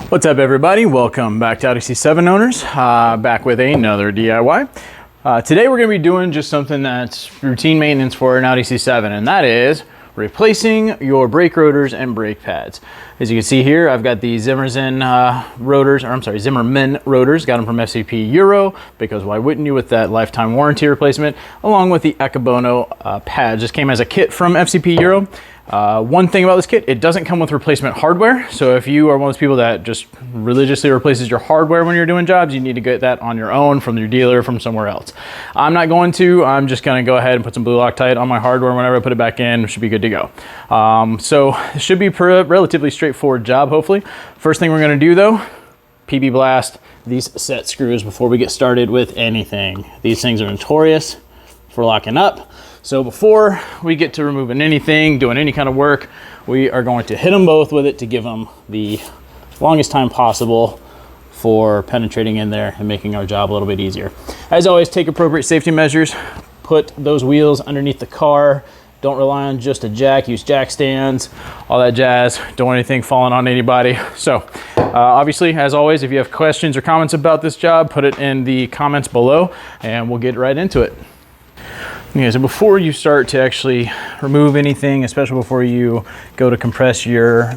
What's up, everybody? Welcome back to Audi C7 owners, back with another DIY. Today we're going to be doing just something that's routine maintenance for an Audi C7, and that is replacing your brake rotors and brake pads. As you can see here, I've got the Zimmerman rotors, got them from FCP Euro, because why wouldn't you with that lifetime warranty replacement, along with the Ekabono pads. Just came as a kit from FCP Euro. One thing about this kit, it doesn't come with replacement hardware. So if you are one of those people that just religiously replaces your hardware when you're doing jobs, you need to get that on your own from your dealer or from somewhere else. I'm not going to. I'm just going to go ahead and put some blue Loctite on my hardware. Whenever I put it back in, it should be good to go. So it should be a relatively straightforward job, hopefully. First thing we're going to do though, PB blast these set screws before we get started with anything. These things are notorious for locking up. So before we get to removing anything, doing any kind of work, we are going to hit them both with it to give them the longest time possible for penetrating in there and making our job a little bit easier. As always, take appropriate safety measures. Put those wheels underneath the car. Don't rely on just a jack. Use jack stands, all that jazz. Don't want anything falling on anybody. So obviously, as always, if you have questions or comments about this job, put it in the comments below and we'll get right into it. Okay, so before you start to actually remove anything, especially before you go to compress your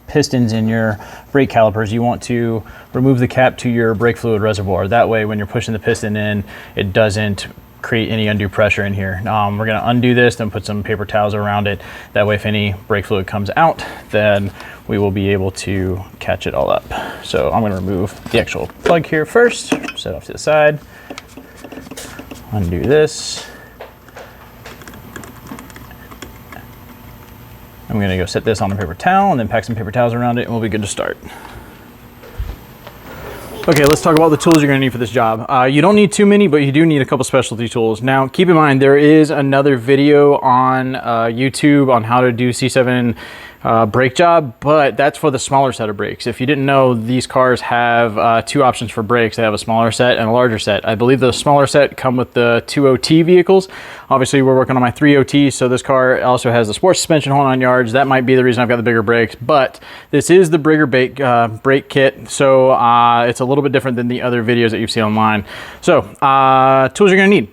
pistons in your brake calipers, you want to remove the cap to your brake fluid reservoir. That way, when you're pushing the piston in, it doesn't create any undue pressure in here. We're gonna undo this, then put some paper towels around it. That way, if any brake fluid comes out, then we will be able to catch it all up. So I'm gonna remove the actual plug here first, set off to the side, undo this. I'm gonna go set this on a paper towel and then pack some paper towels around it and we'll be good to start. Okay, let's talk about the tools you're gonna need for this job. You don't need too many, but you do need a couple specialty tools. Now, keep in mind, there is another video on YouTube on how to do C7 brake job, but that's for the smaller set of brakes. If you didn't know, these cars have two options for brakes. They have a smaller set and a larger set. I believe the smaller set come with the 2.0T vehicles. Obviously, we're working on my 3.0T, so this car also has the sports suspension, whole 9 yards. That might be the reason I've got the bigger brakes, but this is the bigger brake kit, so it's a little bit different than the other videos that you've seen online. So, tools you're gonna need.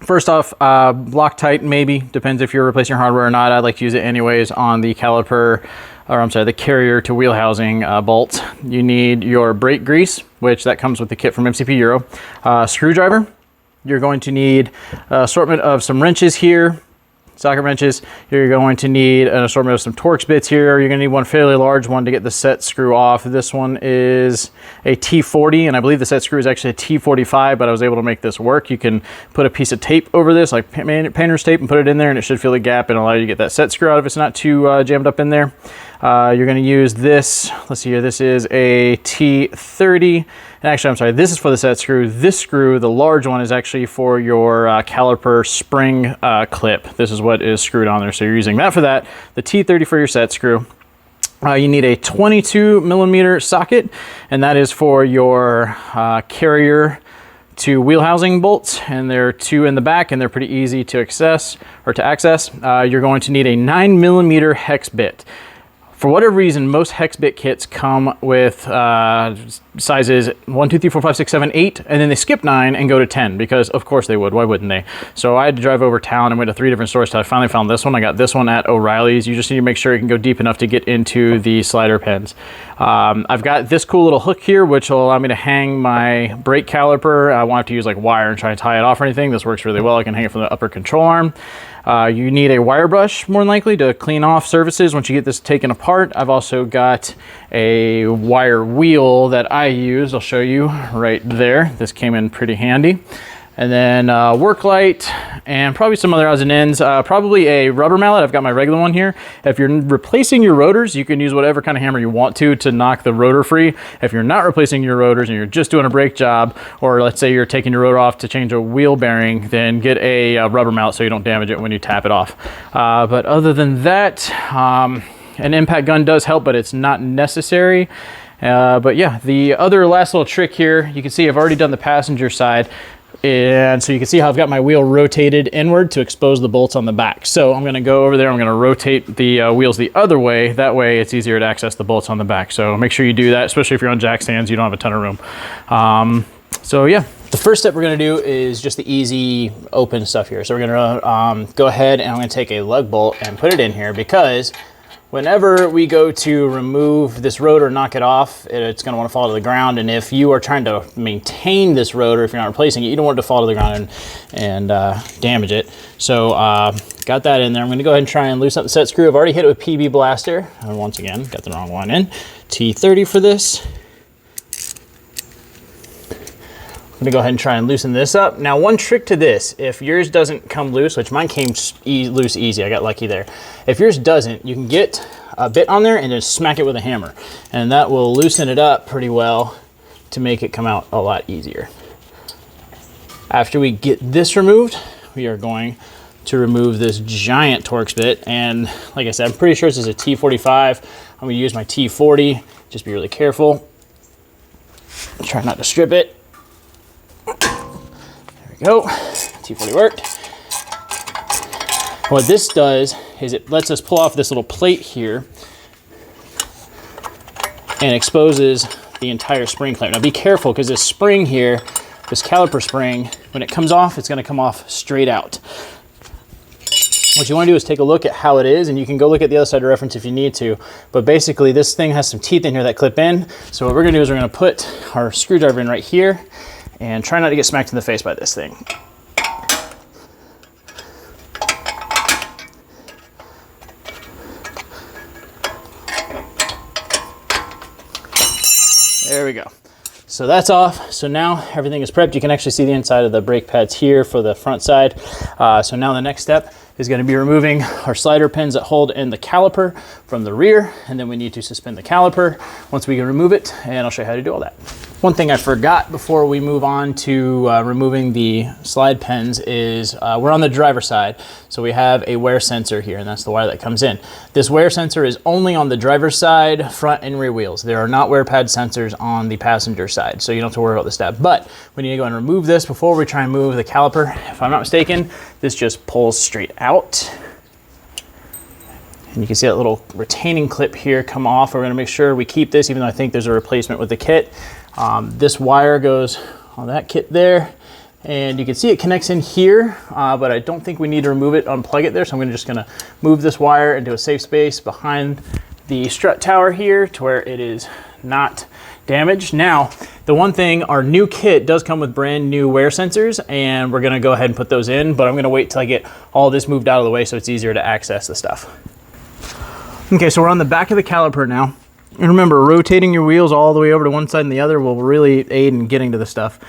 First off, Loctite maybe, depends if you're replacing your hardware or not. I'd like to use it anyways on the caliper, or I'm sorry, the carrier to wheel housing bolt. You need your brake grease, which that comes with the kit from FCP Euro. Screwdriver, you're going to need an assortment of some wrenches here, socket wrenches. You're going to need an assortment of some Torx bits here. You're gonna need one fairly large one to get the set screw off. This one is a T40, and I believe the set screw is actually a T45, but I was able to make this work. You can put a piece of tape over this, like painter's tape, and put it in there, and it should fill the gap and allow you to get that set screw out if it's not too jammed up in there. You're gonna use this, let's see here, this is a T30. And actually, I'm sorry, this is for the set screw. This screw, the large one, is actually for your caliper spring clip. This is what is screwed on there, so you're using that for that. The T30 for your set screw. You need a 22mm socket, and that is for your carrier to wheel housing bolts, and there are two in the back, and they're pretty easy to access. You're going to need a 9mm hex bit. For whatever reason, most hex bit kits come with sizes 1, 2, 3, 4, 5, 6, 7, 8, and then they skip 9 and go to 10, because of course they would. Why wouldn't they? So I had to drive over town and went to 3 different stores till I finally found this one. I got this one at O'Reilly's. You just need to make sure it can go deep enough to get into the slider pins. I've got this cool little hook here, which will allow me to hang my brake caliper. I won't have to use like wire and try and tie it off or anything. This works really well. I can hang it from the upper control arm. You need a wire brush, more than likely, to clean off surfaces once you get this taken apart. I've also got a wire wheel that I use. I'll show you right there. This came in pretty handy. And then work light and probably some other odds and ends. Probably a rubber mallet. I've got my regular one here. If you're replacing your rotors, you can use whatever kind of hammer you want to knock the rotor free. If you're not replacing your rotors and you're just doing a brake job, or let's say you're taking your rotor off to change a wheel bearing, then get a rubber mallet so you don't damage it when you tap it off. But other than that, an impact gun does help, but it's not necessary. But yeah, the other last little trick here, you can see I've already done the passenger side. And so you can see how I've got my wheel rotated inward to expose the bolts on the back. So I'm gonna go over there, I'm gonna rotate the wheels the other way. That way it's easier to access the bolts on the back. So make sure you do that, especially if you're on jack stands, you don't have a ton of room. So yeah, the first step we're gonna do is just the easy open stuff here. So we're gonna go ahead and I'm gonna take a lug bolt and put it in here, because whenever we go to remove this rotor, knock it off, it's going to want to fall to the ground. And if you are trying to maintain this rotor, if you're not replacing it, you don't want it to fall to the ground and damage it. So got that in there. I'm going to go ahead and try and loosen up the set screw. I've already hit it with PB Blaster. And once again, got the wrong one in. T30 for this. I'm going to go ahead and try and loosen this up. Now, one trick to this, if yours doesn't come loose, which mine came loose easy, I got lucky there. If yours doesn't, you can get a bit on there and just smack it with a hammer. And that will loosen it up pretty well to make it come out a lot easier. After we get this removed, we are going to remove this giant Torx bit. And like I said, I'm pretty sure this is a T45. I'm going to use my T40. Just be really careful. Try not to strip it. There we go, T40 worked. What this does is it lets us pull off this little plate here and exposes the entire spring clamp. Now be careful, because this spring here, this caliper spring, when it comes off, it's gonna come off straight out. What you wanna do is take a look at how it is, and you can go look at the other side to reference if you need to, but basically this thing has some teeth in here that clip in. So what we're gonna do is we're gonna put our screwdriver in right here, and try not to get smacked in the face by this thing. There we go. So that's off. So now everything is prepped. You can actually see the inside of the brake pads here for the front side. So now the next step is going to be removing our slider pins that hold in the caliper from the rear, and then we need to suspend the caliper once we can remove it, and I'll show you how to do all that. One thing I forgot before we move on to removing the slide pins is we're on the driver's side, so we have a wear sensor here, and that's the wire that comes in. This wear sensor is only on the driver's side, front and rear wheels. There are not wear pad sensors on the passenger side, so you don't have to worry about this step. But we need to go and remove this before we try and move the caliper. If I'm not mistaken, this just pulls straight out. And you can see that little retaining clip here come off. We're gonna make sure we keep this, even though I think there's a replacement with the kit. This wire goes on that kit there, and you can see it connects in here, but I don't think we need to remove it, unplug it there. So I'm just gonna move this wire into a safe space behind the strut tower here to where it is not damaged. Now, the one thing, our new kit does come with brand new wear sensors, and we're gonna go ahead and put those in, but I'm gonna wait till I get all this moved out of the way so it's easier to access the stuff. Okay, so we're on the back of the caliper now. And remember, rotating your wheels all the way over to one side and the other will really aid in getting to the stuff.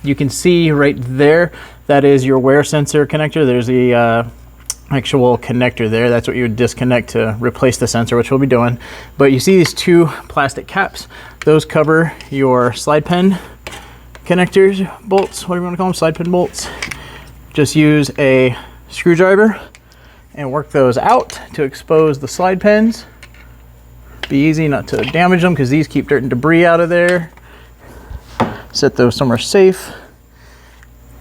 You can see right there, that is your wear sensor connector. There's the actual connector there. That's what you would disconnect to replace the sensor, which we'll be doing. But you see these two plastic caps. Those cover your slide pen connectors, bolts, whatever you want to call them, slide pen bolts. Just use a screwdriver and work those out to expose the slide pens. Be easy not to damage them, because these keep dirt and debris out of there. Set those somewhere safe.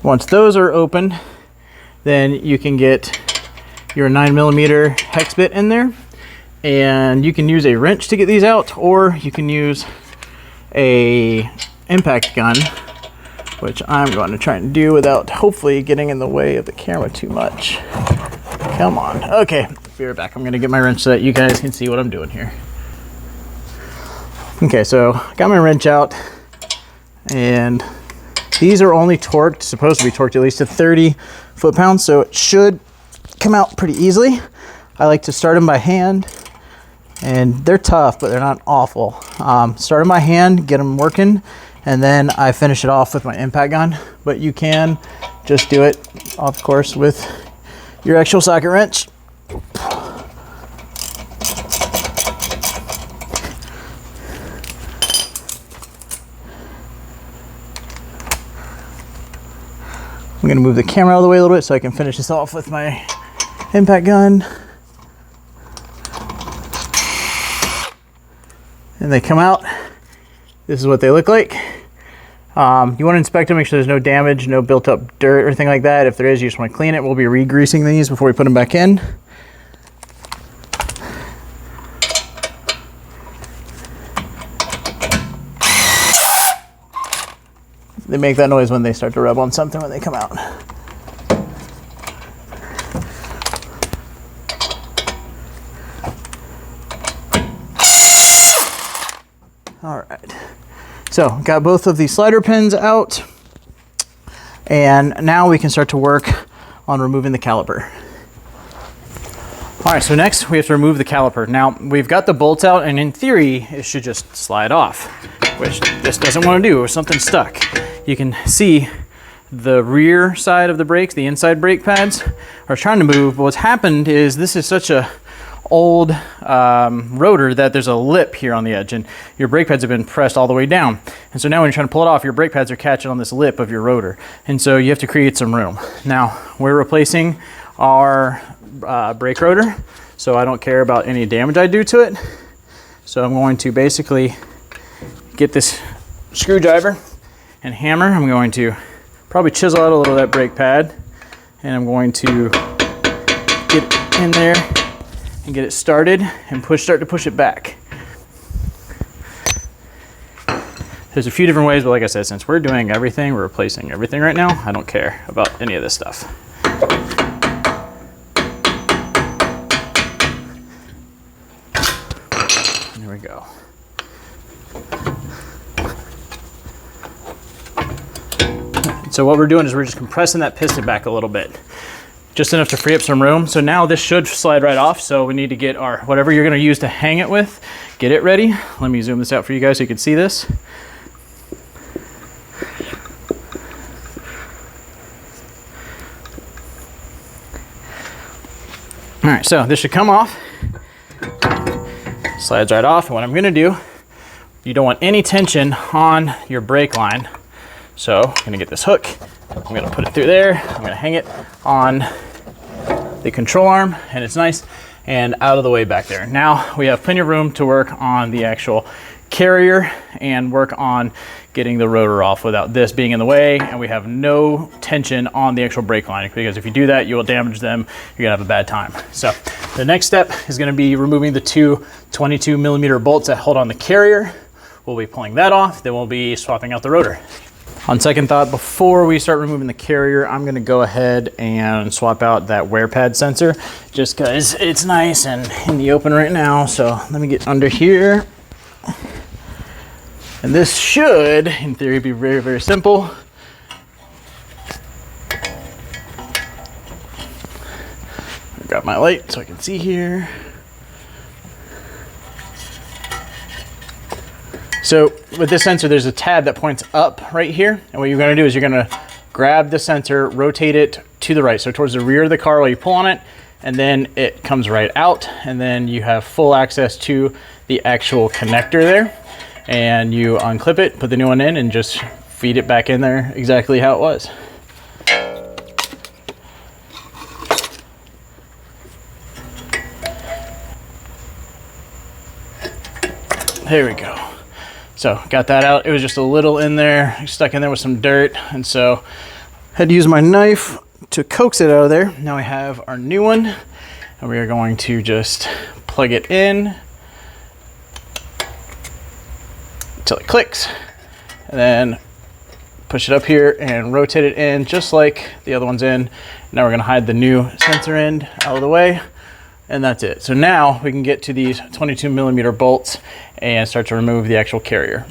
Once those are open, then you can get your 9mm hex bit in there, and you can use a wrench to get these out, or you can use a impact gun, which I'm going to try and do without hopefully getting in the way of the camera too much. Come on. Okay, be right back. I'm going to get my wrench so that you guys can see what I'm doing here. Okay, so got my wrench out, and these are only torqued, supposed to be torqued at least to 30 foot-pounds, so it should come out pretty easily. I like to start them by hand, and they're tough, but they're not awful. Start them by hand, get them working, and then I finish it off with my impact gun. But you can just do it, of course, with your actual socket wrench. I'm going to move the camera out of the way a little bit so I can finish this off with my impact gun. And they come out. This is what they look like. You want to inspect them, make sure there's no damage, no built up dirt or anything like that. If there is, you just want to clean it. We'll be re-greasing these before we put them back in. They make that noise when they start to rub on something when they come out. All right, so got both of the slider pins out, and now we can start to work on removing the caliper. All right, so next we have to remove the caliper. Now we've got the bolts out, and in theory it should just slide off, which this doesn't want to do. If something's stuck, you can see the rear side of the brakes, the inside brake pads are trying to move, but what's happened is this is such a old rotor that there's a lip here on the edge, and your brake pads have been pressed all the way down. And so now when you're trying to pull it off, your brake pads are catching on this lip of your rotor. And so you have to create some room. Now we're replacing our brake rotor, so I don't care about any damage I do to it. So I'm going to basically get this screwdriver and hammer. I'm going to probably chisel out a little of that brake pad, and I'm going to get in there and get it started and start to push it back. There's a few different ways, but like I said, since we're doing everything, we're replacing everything right now, I don't care about any of this stuff. There we go. So what we're doing is we're just compressing that piston back a little bit, just enough to free up some room. So now this should slide right off. So we need to get our, whatever you're gonna use to hang it with, get it ready. Let me zoom this out for you guys so you can see this. All right, so this should come off. Slides right off. And what I'm gonna do, you don't want any tension on your brake line. So I'm gonna get this hook, I'm gonna put it through there, I'm gonna hang it on the control arm, and it's nice and out of the way back there. Now we have plenty of room to work on the actual carrier and work on getting the rotor off without this being in the way, and we have no tension on the actual brake line, because if you do that, you will damage them, you're gonna have a bad time. So the next step is gonna be removing the two 22mm bolts that hold on the carrier. We'll be pulling that off, then we'll be swapping out the rotor. On second thought, before we start removing the carrier, I'm gonna go ahead and swap out that wear pad sensor, just cause it's nice and in the open right now. So let me get under here. And this should, in theory, be very, very simple. Grab my light so I can see here. So with this sensor, there's a tab that points up right here. And what you're gonna do is you're gonna grab the sensor, rotate it to the right, so towards the rear of the car while you pull on it, and then it comes right out, and then you have full access to the actual connector there. And you unclip it, put the new one in, and just feed it back in there exactly how it was. There we go. So got that out. It was just a little in there, stuck in there with some dirt, and so I had to use my knife to coax it out of there. Now we have our new one, and we are going to just plug it in until it clicks, and then push it up here and rotate it in just like the other one's in. Now we're gonna hide the new sensor end out of the way, and that's it. So now we can get to these 22mm bolts and start to remove the actual carrier.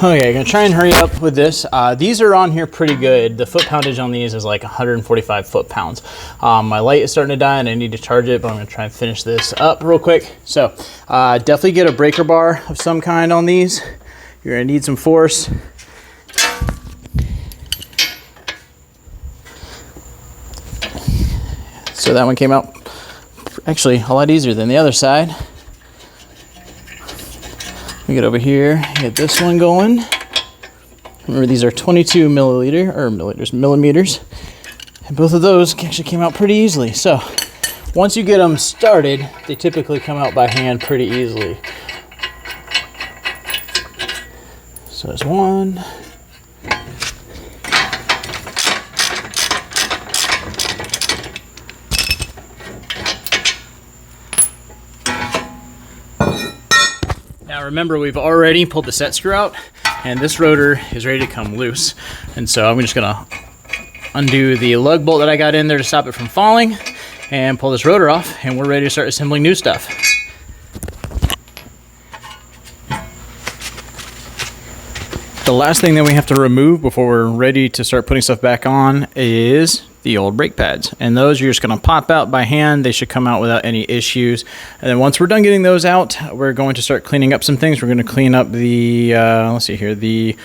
Okay, I'm gonna try and hurry up with this. These are on here pretty good. The foot poundage on these is like 145 foot-pounds. My light is starting to die and I need to charge it, but I'm gonna try and finish this up real quick. So definitely get a breaker bar of some kind on these. You're gonna need some force. So that one came out actually a lot easier than the other side. We get over here, get this one going. Remember, these are 22 millimeters, and both of those actually came out pretty easily. So once you get them started, they typically come out by hand pretty easily. So there's one, remember, we've already pulled the set screw out, and this rotor is ready to come loose. And so I'm just gonna undo the lug bolt that I got in there to stop it from falling and pull this rotor off, and we're ready to start assembling new stuff. The last thing that we have to remove before we're ready to start putting stuff back on is the old brake pads, and those you're just going to pop out by hand. They should come out without any issues. And then once we're done getting those out, we're going to start cleaning up some things. We're going to clean up the let's see here, the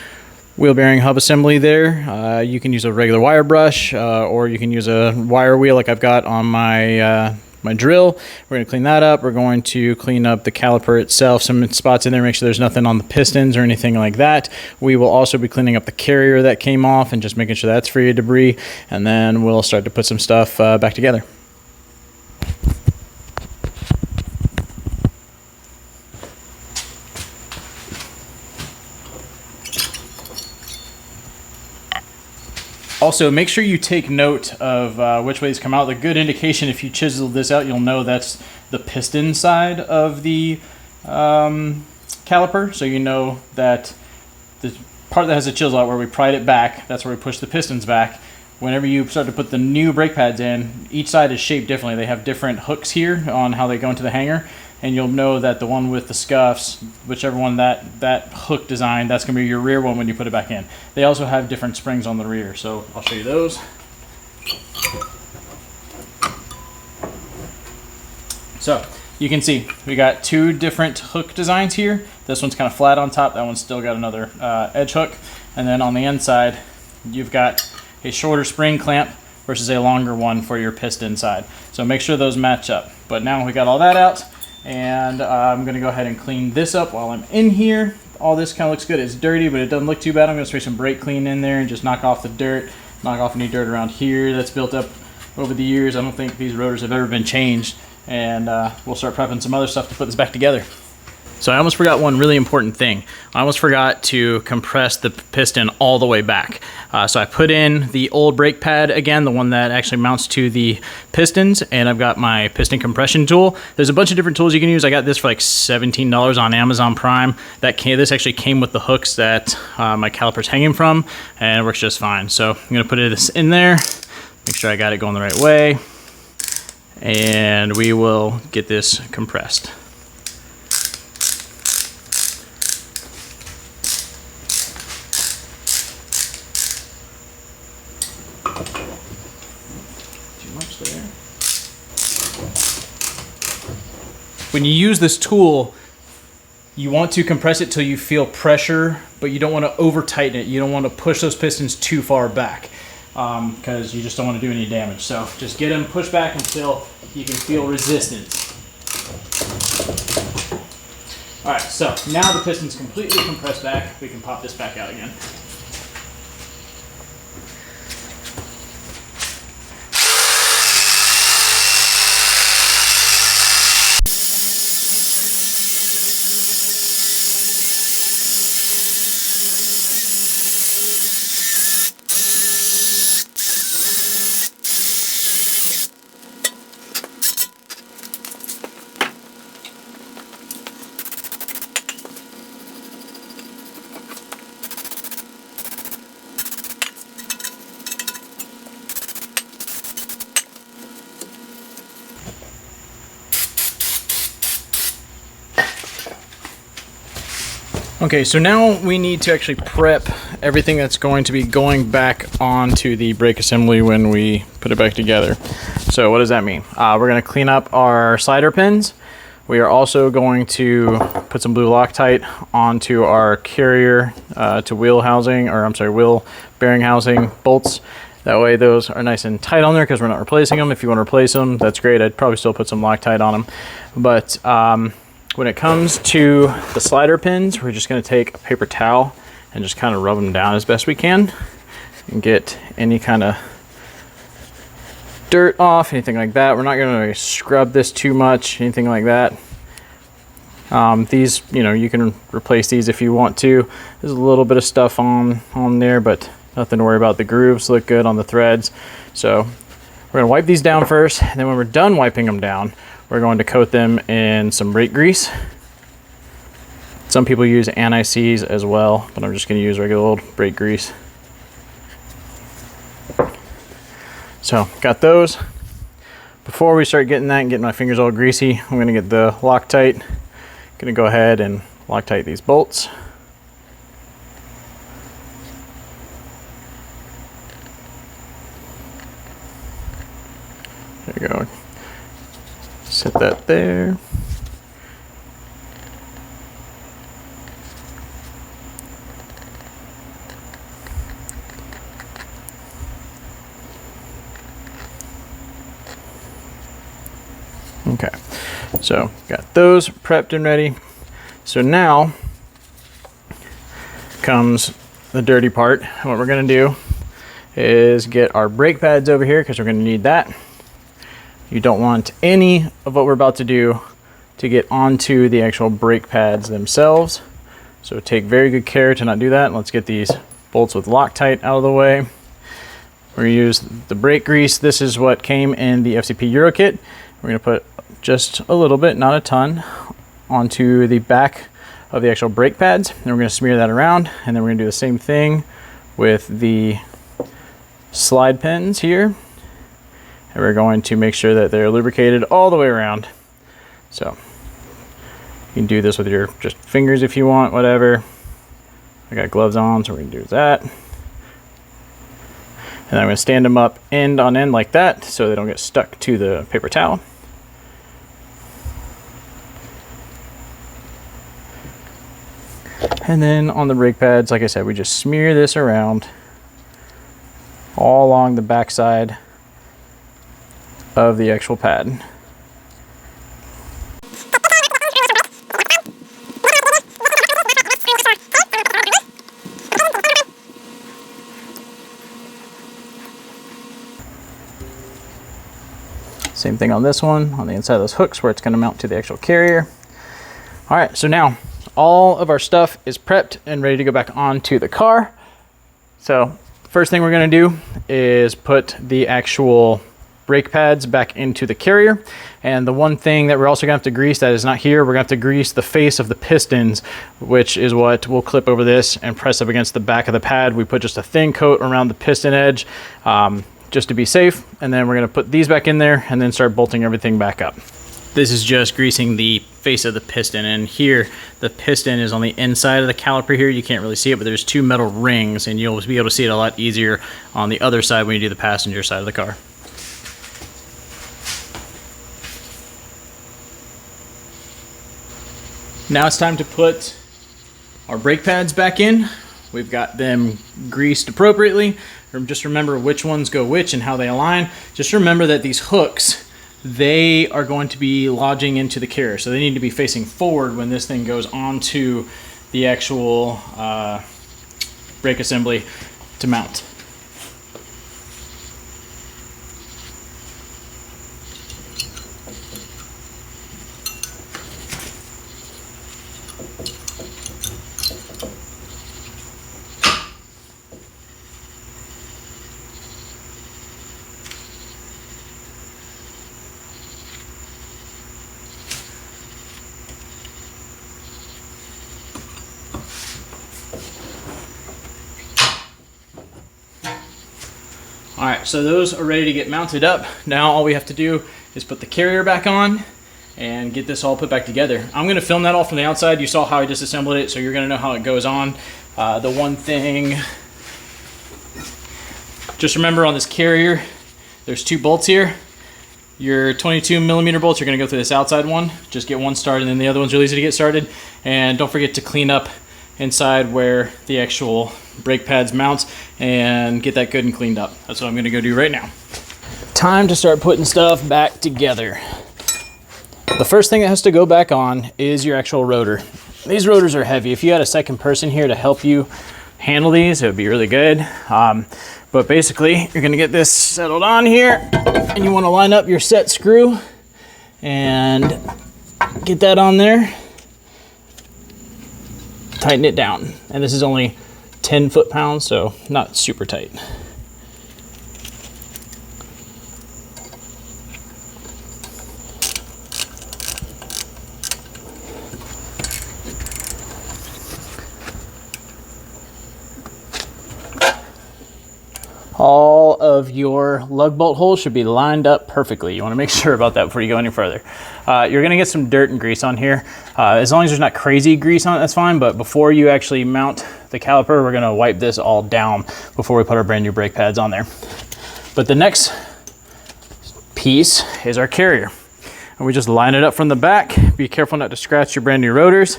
wheel bearing hub assembly there. You can use a regular wire brush, or you can use a wire wheel like I've got on my my drill. We're going to clean that up. We're going to clean up the caliper itself, some spots in there, make sure there's nothing on the pistons or anything like that. We will also be cleaning up the carrier that came off and just making sure that's free of debris, and then we'll start to put some stuff back together. Also, make sure you take note of which way these come out. The good indication, if you chisel this out, you'll know that's the piston side of the caliper. So you know that the part that has a chisel out where we pried it back, that's where we push the pistons back. Whenever you start to put the new brake pads in, each side is shaped differently. They have different hooks here on how they go into the hanger. And you'll know that the one with the scuffs, whichever one that hook design, that's going to be your rear one when you put it back in. They also have different springs on the rear, so I'll show you those. So you can see we got two different hook designs here. This one's kind of flat on top. That one's still got another edge hook. And then on the inside, you've got a shorter spring clamp versus a longer one for your piston side. So make sure those match up. But now we got all that out. And I'm going to go ahead and clean this up while I'm in here. All this kind of looks good. It's dirty, but it doesn't look too bad. I'm going to spray some brake clean in there and just knock off the dirt, knock off any dirt around here that's built up over the years. I don't think these rotors have ever been changed. And we'll start prepping some other stuff to put this back together. So I almost forgot one really important thing. I almost forgot to compress the piston all the way back. So I put in the old brake pad again, the one that actually mounts to the pistons, and I've got my piston compression tool. There's a bunch of different tools you can use. I got this for like $17 on Amazon Prime. This actually came with the hooks that my caliper's hanging from, and it works just fine. So I'm gonna put this in there, make sure I got it going the right way, and we will get this compressed. When you use this tool, you want to compress it till you feel pressure, but you don't want to over tighten it. You don't want to push those pistons too far back because you just don't want to do any damage. So just get them pushed back until you can feel resistance. All right, so now the piston's completely compressed back. We can pop this back out again. Okay, so now we need to actually prep everything that's going to be going back onto the brake assembly when we put it back together. So what does that mean? We're going to clean up our slider pins. We are also going to put some blue Loctite onto our carrier to wheel housing, or I'm sorry, wheel bearing housing bolts. That way those are nice and tight on there because we're not replacing them. If you want to replace them, that's great. I'd probably still put some Loctite on them. But when it comes to the slider pins, we're just going to take a paper towel and just kind of rub them down as best we can and get any kind of dirt off, anything like that. We're not going to scrub this too much, anything like that. These, you can replace these if you want to. There's a little bit of stuff on there, but nothing to worry about. The grooves look good on the threads. So we're going to wipe these down first, and then when we're done wiping them down, we're going to coat them in some brake grease Some people use anti-seize as well, but I'm just going to use regular old brake grease. So got those. Before we start getting that and getting my fingers all greasy, I'm going to get the Loctite. Going to go ahead and Loctite these bolts. There you go. Set that there. Okay, so got those prepped and ready. So now comes the dirty part. What we're gonna do is get our brake pads over here because we're gonna need that. You don't want any of what we're about to do to get onto the actual brake pads themselves. So take very good care to not do that. Let's get these bolts with Loctite out of the way. We're gonna use the brake grease. This is what came in the FCP Euro kit. We're gonna put just a little bit, not a ton, onto the back of the actual brake pads. Then we're gonna smear that around, and then we're gonna do the same thing with the slide pins here. And we're going to make sure that they're lubricated all the way around. So you can do this with your just fingers if you want, whatever. I got gloves on, so we're gonna do that. And I'm gonna stand them up end on end like that so they don't get stuck to the paper towel. And then on the brake pads, like I said, we just smear this around all along the backside of the actual pad. Same thing on this one, on the inside of those hooks where it's going to mount to the actual carrier. All right, so now all of our stuff is prepped and ready to go back onto the car. So first thing we're going to do is put the actual brake pads back into the carrier. And the one thing that we're also gonna have to grease that is not here, we're gonna have to grease the face of the pistons, which is what we'll clip over this and press up against the back of the pad. We put just a thin coat around the piston edge just to be safe. And then we're gonna put these back in there and then start bolting everything back up. This is just greasing the face of the piston, and here the piston is on the inside of the caliper here. You can't really see it, but there's two metal rings, and you'll be able to see it a lot easier on the other side when you do the passenger side of the car. Now it's time to put our brake pads back in. We've got them greased appropriately. Just remember which ones go which and how they align. Just remember that these hooks, they are going to be lodging into the carrier. So they need to be facing forward when this thing goes onto the actual brake assembly to mount. All right, so those are ready to get mounted up. Now all we have to do is put the carrier back on and get this all put back together. I'm gonna film that all from the outside. You saw how I disassembled it, so you're gonna know how it goes on. The one thing, just remember on this carrier, there's two bolts here. Your 22mm bolts are gonna go through this outside one. Just get one started, and then the other one's really easy to get started. And don't forget to clean up inside where the actual brake pads mounts and get that good and cleaned up. That's what I'm gonna go do right now. Time to start putting stuff back together. The first thing that has to go back on is your actual rotor. These rotors are heavy. If you had a second person here to help you handle these, it would be really good. But basically, you're gonna get this settled on here, and you wanna line up your set screw and get that on there. Tighten it down. And this is only 10 foot-pounds, so not super tight. all of your lug bolt holes should be lined up perfectly. You want to make sure about that before you go any further. You're going to get some dirt and grease on here. As long as there's not crazy grease on it, that's fine. But before you actually mount the caliper, we're going to wipe this all down before we put our brand new brake pads on there. But the next piece is our carrier. And we just line it up from the back. Be careful not to scratch your brand new rotors.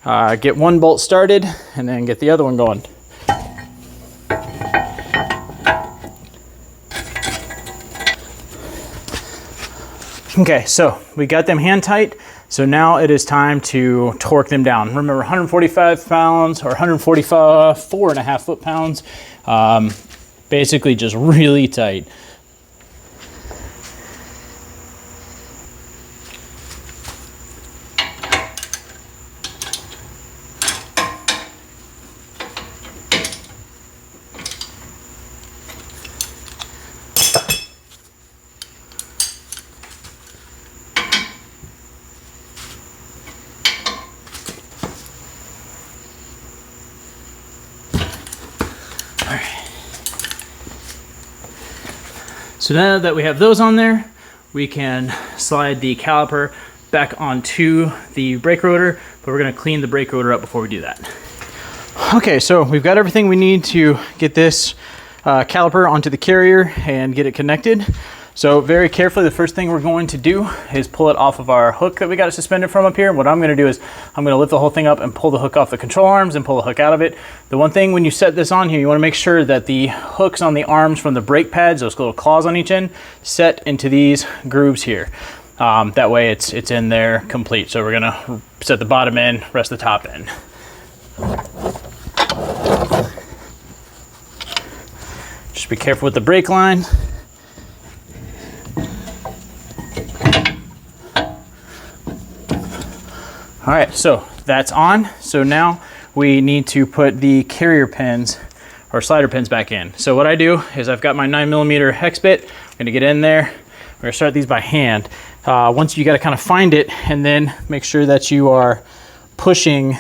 Get one bolt started and then get the other one going. Okay, so we got them hand tight. So now it is time to torque them down. Remember, 145 pounds or 144.5 foot-pounds. Basically just really tight. So now that we have those on there, we can slide the caliper back onto the brake rotor, but we're gonna clean the brake rotor up before we do that. Okay, so we've got everything we need to get this caliper onto the carrier and get it connected. So very carefully, the first thing we're going to do is pull it off of our hook that we got it suspended from up here. What I'm gonna do is I'm gonna lift the whole thing up and pull the hook off the control arms and pull the hook out of it. The one thing when you set this on here, you wanna make sure that the hooks on the arms from the brake pads, those little claws on each end, set into these grooves here. That way it's in there complete. So we're gonna set the bottom end, rest the top end. Just be careful with the brake line. All right, so that's on. So now we need to put the carrier pins or slider pins back in. So what I do is I've got my 9mm hex bit. I'm gonna get in there. We're gonna start these by hand. Once you gotta kind of find it and then make sure that you are pushing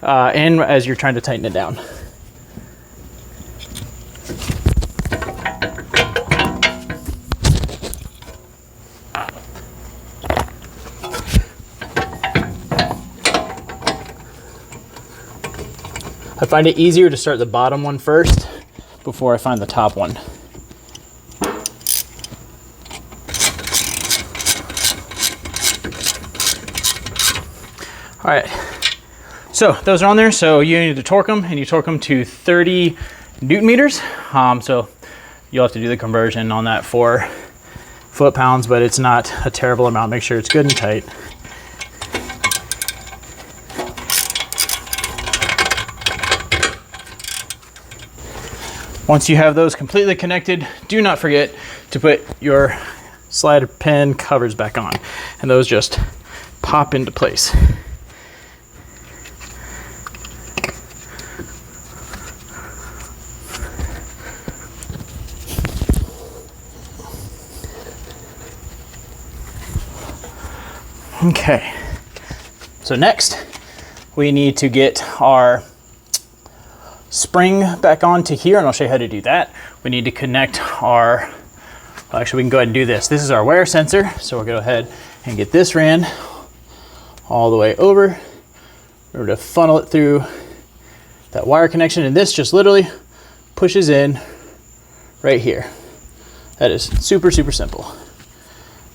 in as you're trying to tighten it down. I find it easier to start the bottom one first before I find the top one. All right, so those are on there. So you need to torque them, and you torque them to 30 Newton meters. So you'll have to do the conversion on that for foot-pounds, but it's not a terrible amount. Make sure it's good and tight. Once you have those completely connected, do not forget to put your slider pin covers back on, and those just pop into place. Okay, so next we need to get our spring back onto here, and I'll show you how to do that. We need to connect our, actually we can go ahead and do this. This is our wear sensor, so we'll go ahead and get this ran all the way over. We're to funnel it through that wire connection, and this just literally pushes in right here. That is super, super simple.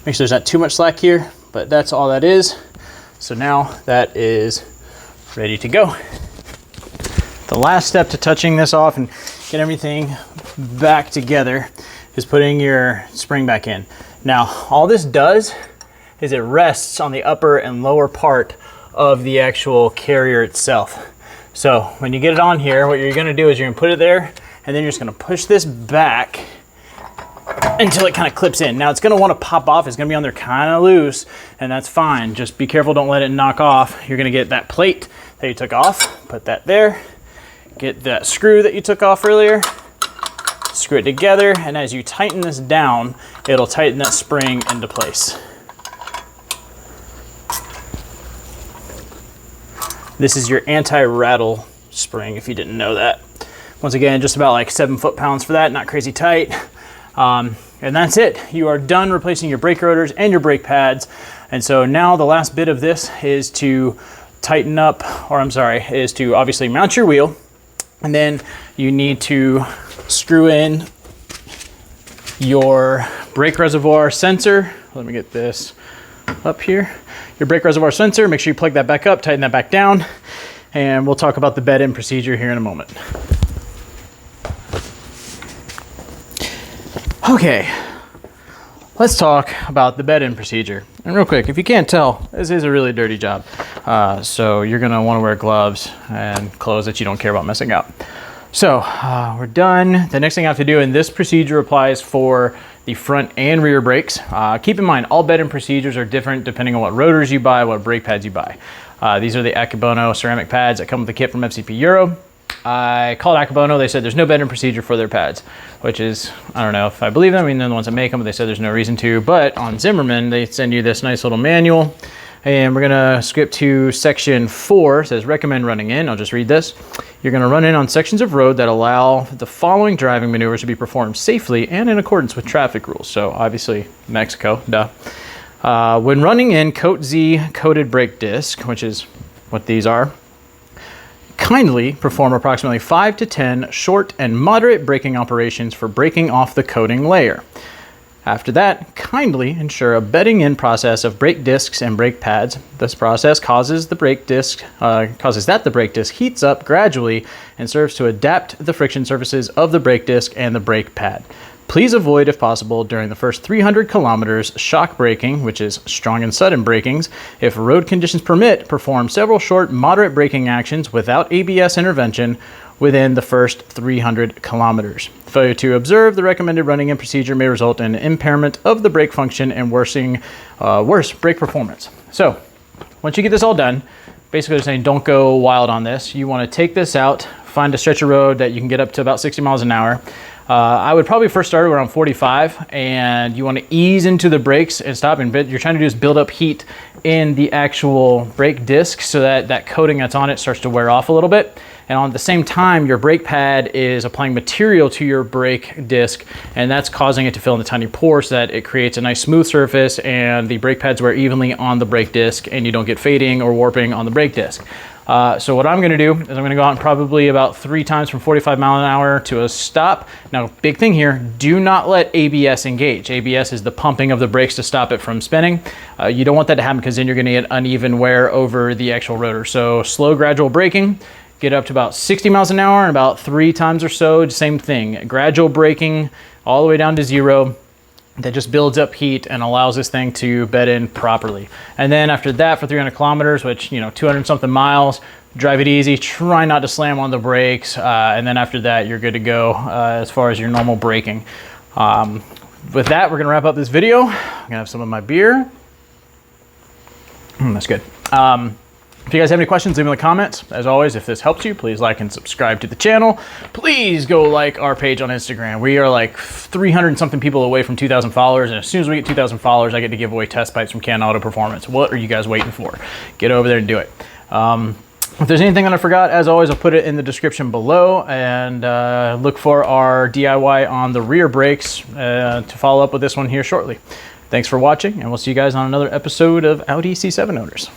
Make sure there's not too much slack here, but that's all that is. So now that is ready to go. The last step to touching this off and get everything back together is putting your spring back in. Now, all this does is it rests on the upper and lower part of the actual carrier itself. So when you get it on here, what you're gonna do is you're gonna put it there, and then you're just gonna push this back until it kind of clips in. Now it's gonna wanna pop off. It's gonna be on there kind of loose, and that's fine. Just be careful, don't let it knock off. You're gonna get that plate that you took off, put that there. Get that screw that you took off earlier, screw it together, and as you tighten this down, it'll tighten that spring into place. This is your anti-rattle spring, if you didn't know that. Once again, just about like 7 foot-pounds for that, not crazy tight. And that's it. You are done replacing your brake rotors and your brake pads. And so now the last bit of this is to tighten up, is to obviously mount your wheel. And then you need to screw in your brake reservoir sensor. Let me get this up here. Your brake reservoir sensor, make sure you plug that back up, tighten that back down, and we'll talk about the bed-in procedure here in a moment. Okay, let's talk about the bed-in procedure. And real quick, if you can't tell, this is a really dirty job. So you're gonna wanna wear gloves and clothes that you don't care about messing up. So we're done. The next thing I have to do, and this procedure applies for the front and rear brakes. Keep in mind, all bed-in procedures are different depending on what rotors you buy, what brake pads you buy. These are the Akebono ceramic pads that come with the kit from FCP Euro. I called Akebono, they said there's no bed-in procedure for their pads, which is, I don't know if I believe them. I mean, they're the ones that make them, but they said there's no reason to. But on Zimmerman, they send you this nice little manual. And we're gonna skip to section 4. It says recommend running in. I'll just read this. You're gonna run in on sections of road that allow the following driving maneuvers to be performed safely and in accordance with traffic rules. So obviously Mexico, duh. When running in, coat Z coated brake disc, which is what these are. Kindly perform approximately 5 to 10 short and moderate braking operations for breaking off the coating layer. After that, kindly ensure a bedding in process of brake discs and brake pads. This process causes the brake disc heats up gradually and serves to adapt the friction surfaces of the brake disc and the brake pad. Please avoid, if possible, during the first 300 kilometers, shock braking, which is strong and sudden brakings. If road conditions permit, perform several short, moderate braking actions without ABS intervention within the first 300 kilometers. Failure to observe the recommended running in procedure may result in impairment of the brake function and worse brake performance. So once you get this all done, basically they're saying don't go wild on this. You want to take this out, find a stretch of road that you can get up to about 60 miles an hour. I would probably first start around 45, and you want to ease into the brakes and stop. And you're trying to do is build up heat in the actual brake disc so that that coating that's on it starts to wear off a little bit. And on the same time, your brake pad is applying material to your brake disc, and that's causing it to fill in the tiny pores so that it creates a nice smooth surface, and the brake pads wear evenly on the brake disc, and you don't get fading or warping on the brake disc. So what I'm gonna do is I'm gonna go out and probably about 3 times from 45 miles an hour to a stop. Now, big thing here, do not let ABS engage. ABS is the pumping of the brakes to stop it from spinning. You don't want that to happen because then you're gonna get uneven wear over the actual rotor. So slow, gradual braking, get up to about 60 miles an hour, and about 3 times or so, same thing. Gradual braking all the way down to 0. That just builds up heat and allows this thing to bed in properly. And then after that, for 300 kilometers, which, 200 something miles, drive it easy, try not to slam on the brakes. And then after that, you're good to go as far as your normal braking. With that, we're gonna wrap up this video. I'm gonna have some of my beer. That's good. If you guys have any questions, leave them in the comments. As always, if this helps you, please like and subscribe to the channel. Please go like our page on Instagram. We are like 300 and something people away from 2,000 followers. And as soon as we get 2,000 followers, I get to give away test pipes from Can Auto Performance. What are you guys waiting for? Get over there and do it. If there's anything that I forgot, as always, I'll put it in the description below, and look for our DIY on the rear brakes to follow up with this one here shortly. Thanks for watching, and we'll see you guys on another episode of Audi C7 Owners.